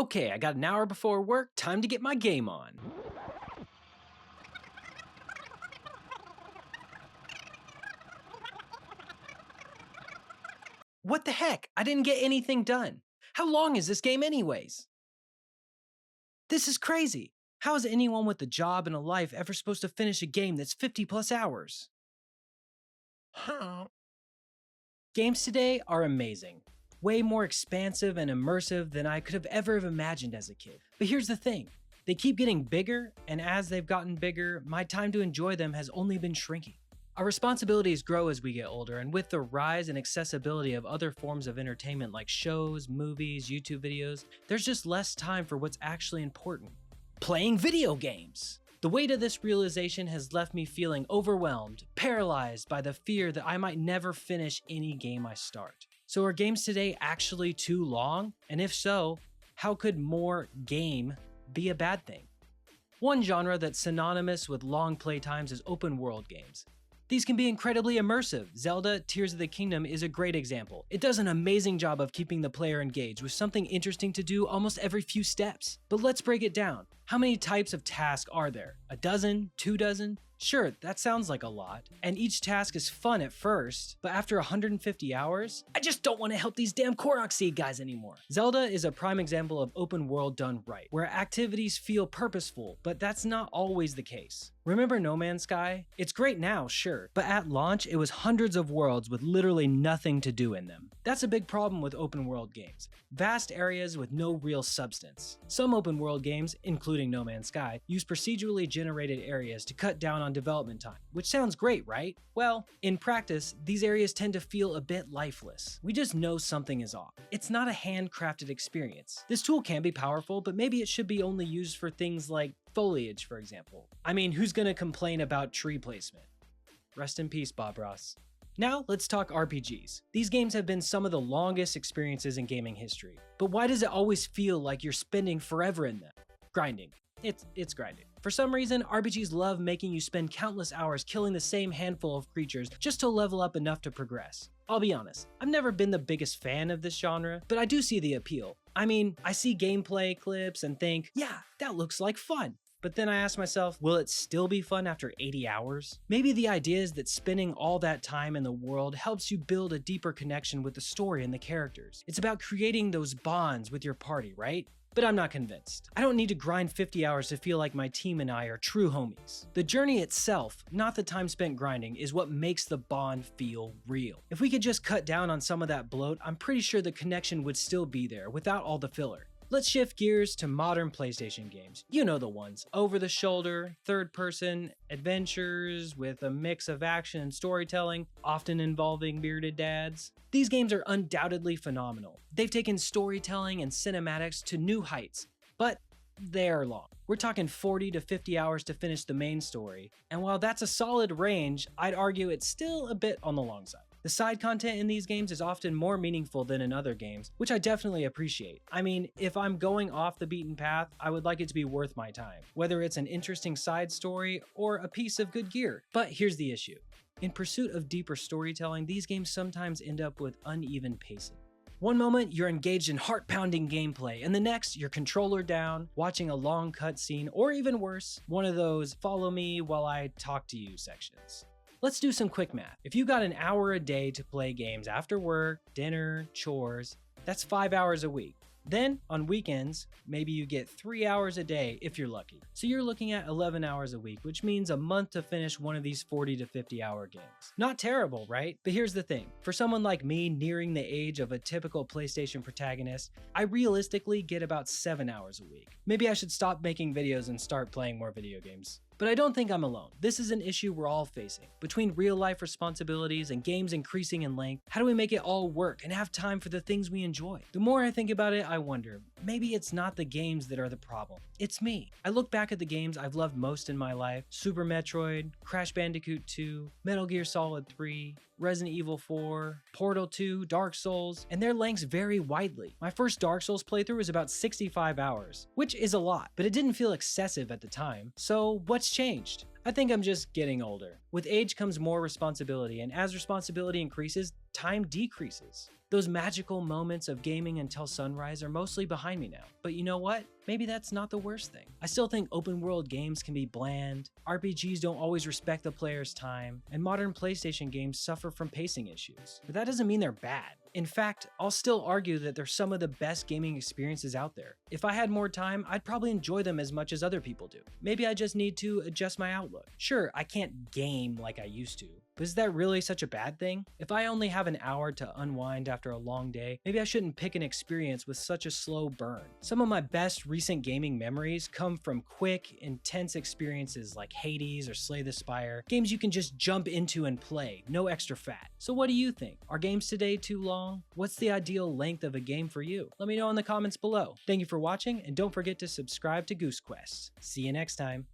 Okay, I got an hour before work, time to get my game on. What the heck? I didn't get anything done. How long is this game anyways? This is crazy. How is anyone with a job and a life ever supposed to finish a game that's 50 plus hours? Games today are amazing. Way more expansive and immersive than I could have ever imagined as a kid. But here's the thing. They keep getting bigger, and as they've gotten bigger, my time to enjoy them has only been shrinking. Our responsibilities grow as we get older, and with the rise and accessibility of other forms of entertainment like shows, movies, YouTube videos, there's just less time for what's actually important. Playing video games! The weight of this realization has left me feeling overwhelmed, paralyzed by the fear that I might never finish any game I start. So are games today actually too long? And if so, how could more game be a bad thing? One genre that's synonymous with long playtimes is open world games. These can be incredibly immersive. Zelda Tears of the Kingdom is a great example. It does an amazing job of keeping the player engaged with something interesting to do almost every few steps. But let's break it down. How many types of tasks are there? A dozen? 2 dozen? Sure, that sounds like a lot, and each task is fun at first, but after 150 hours, I just don't want to help these damn Korok Seed guys anymore. Zelda is a prime example of open world done right, where activities feel purposeful, but that's not always the case. Remember No Man's Sky? It's great now, sure, but at launch it was hundreds of worlds with literally nothing to do in them. That's a big problem with open world games. Vast areas with no real substance. Some open world games, including No Man's Sky, use procedurally generated areas to cut down on development time, which sounds great, right? Well, in practice, these areas tend to feel a bit lifeless. We just know something is off. It's not a handcrafted experience. This tool can be powerful, but maybe it should be only used for things like foliage, for example. I mean, who's gonna complain about tree placement? Rest in peace, Bob Ross. Now, let's talk RPGs. These games have been some of the longest experiences in gaming history. But why does it always feel like you're spending forever in them? Grinding. It's grinding. For some reason, RPGs love making you spend countless hours killing the same handful of creatures just to level up enough to progress. I'll be honest, I've never been the biggest fan of this genre, but I do see the appeal. I mean, I see gameplay clips and think, yeah, that looks like fun. But then I ask myself, will it still be fun after 80 hours? Maybe the idea is that spending all that time in the world helps you build a deeper connection with the story and the characters. It's about creating those bonds with your party, right? But I'm not convinced. I don't need to grind 50 hours to feel like my team and I are true homies. The journey itself, not the time spent grinding, is what makes the bond feel real. If we could just cut down on some of that bloat, I'm pretty sure the connection would still be there without all the filler. Let's shift gears to modern PlayStation games. You know the ones. Over-the-shoulder, third-person, adventures with a mix of action and storytelling, often involving bearded dads. These games are undoubtedly phenomenal. They've taken storytelling and cinematics to new heights, but they're long. We're talking 40 to 50 hours to finish the main story, and while that's a solid range, I'd argue it's still a bit on the long side. The side content in these games is often more meaningful than in other games, which I definitely appreciate. I mean, if I'm going off the beaten path, I would like it to be worth my time, whether it's an interesting side story or a piece of good gear. But here's the issue. In pursuit of deeper storytelling, these games sometimes end up with uneven pacing. One moment, you're engaged in heart-pounding gameplay, and the next, your controller down, watching a long cutscene, or even worse, one of those follow me while I talk to you sections. Let's do some quick math. If you got an hour a day to play games after work, dinner, chores, that's 5 hours a week. Then, on weekends, maybe you get 3 hours a day if you're lucky. So you're looking at 11 hours a week, which means a month to finish one of these 40 to 50 hour games. Not terrible, right? But here's the thing. For someone like me nearing the age of a typical PlayStation protagonist, I realistically get about 7 hours a week. Maybe I should stop making videos and start playing more video games. But I don't think I'm alone. This is an issue we're all facing. Between real-life responsibilities and games increasing in length, how do we make it all work and have time for the things we enjoy? The more I think about it, I wonder, maybe it's not the games that are the problem. It's me. I look back at the games I've loved most in my life: Super Metroid, Crash Bandicoot 2, Metal Gear Solid 3, Resident Evil 4, Portal 2, Dark Souls, and their lengths vary widely. My first Dark Souls playthrough was about 65 hours, which is a lot, but it didn't feel excessive at the time. So what's changed? I think I'm just getting older. With age comes more responsibility, and as responsibility increases, time decreases. Those magical moments of gaming until sunrise are mostly behind me now. But you know what? Maybe that's not the worst thing. I still think open world games can be bland, RPGs don't always respect the player's time, and modern PlayStation games suffer from pacing issues. But that doesn't mean they're bad. In fact, I'll still argue that they're some of the best gaming experiences out there. If I had more time, I'd probably enjoy them as much as other people do. Maybe I just need to adjust my outlook. Sure, I can't game like I used to, but is that really such a bad thing? If I only have an hour to unwind after a long day, maybe I shouldn't pick an experience with such a slow burn. Some of my best recent gaming memories come from quick, intense experiences like Hades or Slay the Spire, games you can just jump into and play, no extra fat. So what do you think? Are games today too long? What's the ideal length of a game for you? Let me know in the comments below. Thank you for watching, and don't forget to subscribe to Goose Quest. See you next time.